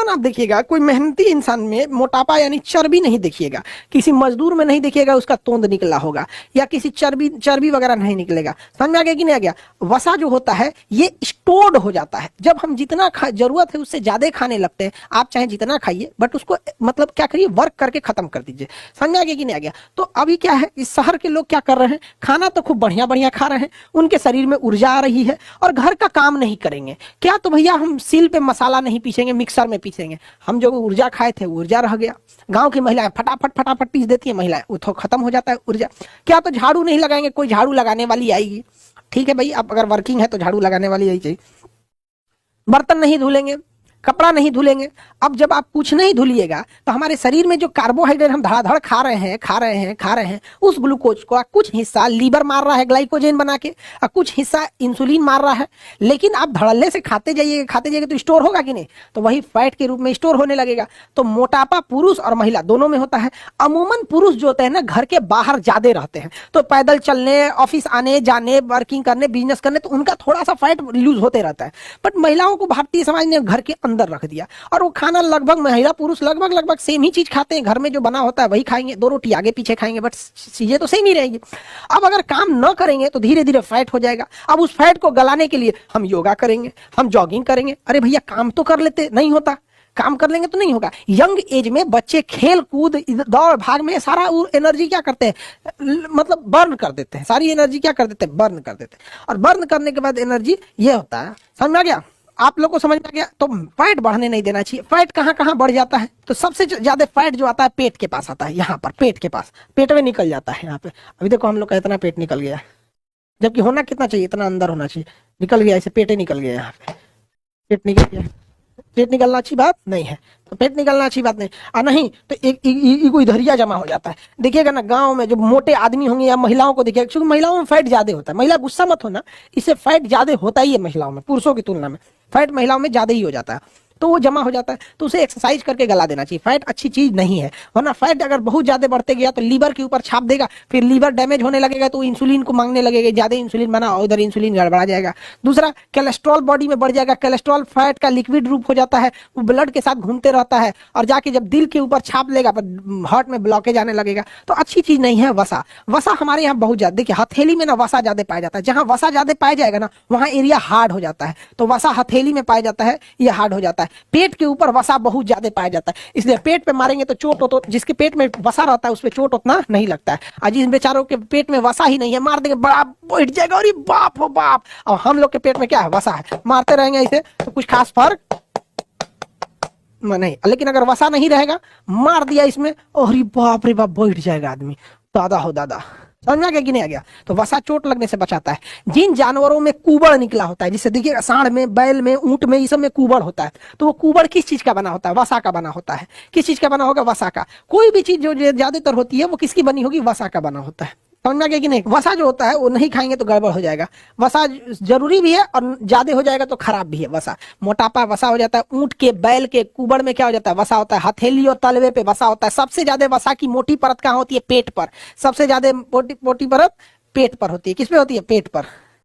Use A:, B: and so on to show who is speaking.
A: इंसान आप देखिएगा, कोई मेहनती इंसान में मोटापा यानी चर्बी नहीं देखिएगा, किसी मजदूर में नहीं देखिएगा उसका तोंद निकला होगा, या किसी चर्बी चर्बी वगैरह नहीं निकलेगा। समझ में आ गया कि नहीं आ गया? वसा जो होता है ये स्टोर्ड हो जाता है। जब हम जितना जरूरत है उससे ज्यादा खाने लगते हैं, आप चाहे जितना खाइए बट उसको मतलब क्या करिए, वर्क करके खत्म कर दीजिए। समझ में आ गया कि नहीं आ गया? तो अभी क्या है, इस शहर के लोग क्या कर रहे हैं, खाना तो खूब बढ़िया बढ़िया खा रहे हैं, उनके शरीर में ऊर्जा आ रही है और घर का काम नहीं करेंगे। क्या तो भैया हम सील पे मसाला नहीं पीसेंगे, मिक्सर में पीसेंगे। हम जो ऊर्जा खाए थे ऊर्जा रह गया। गांव की महिलाएं फटाफट फटाफट पीस देती है, महिलाएं वो तो खत्म हो जाता है ऊर्जा। क्या तो झाड़ू नहीं लगाएंगे, कोई झाड़ू लगाने वाली आएगी, ठीक है भाई, आप अगर वर्किंग है तो झाड़ू लगाने वाली आई चाहिए। बर्तन नहीं धुलेंगे, कपड़ा नहीं धुलेंगे। अब जब आप कुछ नहीं धुलिएगा तो हमारे शरीर में जो कार्बोहाइड्रेट हम धड़ाधड़ खा रहे हैं, उस ग्लूकोज को कुछ हिस्सा लीवर मार रहा है ग्लाइकोजन बना के, और कुछ हिस्सा इंसुलिन मार रहा है। लेकिन आप धड़ल्ले से खाते जाइएगा तो स्टोर होगा कि नहीं? तो वही फैट के रूप में स्टोर होने लगेगा। तो मोटापा पुरुष और महिला दोनों में होता है। अमूमन पुरुष जो होते हैं ना घर के बाहर ज्यादा रहते हैं, तो पैदल चलने, ऑफिस आने जाने, वर्किंग करने, बिजनेस करने, तो उनका थोड़ा सा फैट लूज होते रहता है। बट महिलाओं को भारतीय समाज ने घर के अंदर रख दिया, और वो खाना लगभग महिला पुरुष लगभग सेम ही चीज खाते हैं। घर में जो बना होता है वही खाएंगे, 2 रोटी आगे पीछे खाएंगे, बट चीजें तो सेम ही रहेंगी। अब अगर काम न करेंगे तो धीरे धीरे फैट हो जाएगा। अब उस फैट को गलाने के लिए हम योगा करेंगे, हम जॉगिंग करेंगे। अरे भैया काम तो कर लेते, नहीं होता। काम कर लेंगे तो नहीं होगा। यंग एज में बच्चे खेल कूद दौड़ भाग में सारा एनर्जी क्या करते हैं, मतलब बर्न कर देते हैं, सारी एनर्जी क्या कर देते हैं, बर्न कर देते हैं। और बर्न करने के बाद एनर्जी ये होता है। समझ में आ गया? आप लोग को समझ में आ गया? तो फैट बढ़ने नहीं देना चाहिए। फैट कहाँ कहाँ बढ़ जाता है? तो सबसे ज्यादा फैट जो आता है पेट के पास आता है, यहाँ पर पेट के पास, पेट में निकल जाता है यहाँ पे। अभी देखो हम लोग का इतना पेट निकल गया, जबकि होना कितना चाहिए, इतना अंदर होना चाहिए, निकल गया, इसे पेट ही निकल गया, यहाँ पे पेट निकल गया। पेट निकलना अच्छी बात नहीं है, तो पेट निकलना अच्छी बात नहीं। और नहीं तो एक ईगो इधरिया जमा हो जाता है। देखिएगा ना गांव में जो मोटे आदमी होंगे या महिलाओं को देखिएगा, क्योंकि महिलाओं में फैट ज्यादा होता है। महिला गुस्सा मत होना, इससे फैट ज्यादा होता ही है महिलाओं में, पुरुषों की तुलना में फैट महिलाओं में ज्यादा ही हो जाता है। तो वो जमा हो जाता है, तो उसे एक्सरसाइज करके गला देना चाहिए। फैट अच्छी चीज नहीं है, वरना फैट अगर बहुत ज्यादा बढ़ते गया तो लीवर के ऊपर छाप देगा, फिर लीवर डैमेज होने लगेगा तो इंसुलिन को मांगने लगेगा, ज्यादा इंसुलिन बना, उधर इंसुलिन गड़बड़ा जाएगा। दूसरा, कोलेस्ट्रॉल बॉडी में बढ़ जाएगा। कोलेस्ट्रॉल फैट का लिक्विड रूप हो जाता है, वो ब्लड के साथ घूमते रहता है और जाके जब दिल के ऊपर छाप लेगा हार्ट में ब्लॉकेज आने लगेगा। तो अच्छी चीज नहीं है वसा। वसा हमारे यहाँ बहुत ज्यादा, देखिए हथेली में ना वसा ज्यादा पाया जाता है। जहां वसा ज्यादा पाया जाएगा ना वहां एरिया हार्ड हो जाता है, तो वसा हथेली में पाया जाता है, ये हार्ड हो जाता है। पेट के ऊपर वसा बहुत ज्यादा पाया जाता है, इसलिए पेट पे मारेंगे तो चोट हो, तो जिसके पेट में वसा रहता है उस पे चोट उतना नहीं लगता है। और जिस बेचारों के पेट में वसा ही नहीं है, मार देंगे बड़ा बैठ जाएगा, और बाप हो बाप। और हम लोग के पेट में क्या है, वसा है, मारते रहेंगे इसे तो कुछ खास फर्क नहीं। लेकिन अगर वसा नहीं रहेगा, मार दिया इसमें, अरे बाप रे बाप, बैठ जाएगा आदमी, दादा हो दादा। समझ में आ गया कि नहीं आ गया? तो वसा चोट लगने से बचाता है। जिन जानवरों में कुबड़ निकला होता है, जिससे देखिए सांड में, बैल में, ऊंट में, इस सब में कुबड़ होता है, तो वो कुबड़ किस चीज का बना होता है? वसा का बना होता है। किस चीज का बना होगा? वसा का। कोई भी चीज जो ज्यादातर होती है वो किसकी बनी होगी? वसा का बना होता है। समझ में आ गया कि नहीं? वसा जो होता है वो नहीं खाएंगे तो गड़बड़ हो जाएगा। वसा जरूरी भी है और ज्यादा हो जाएगा तो खराब भी है। वसा, मोटापा वसा हो जाता है। ऊंट के, बैल के कुबड़ में क्या हो जाता है? वसा होता है। हथेली और तलवे पे वसा होता है। सबसे ज्यादा वसा की मोटी परत कहाँ होती है? पेट पर। सबसे ज्यादा मोटी परत पेट पर होती है। किस पे होती है? पेट पर।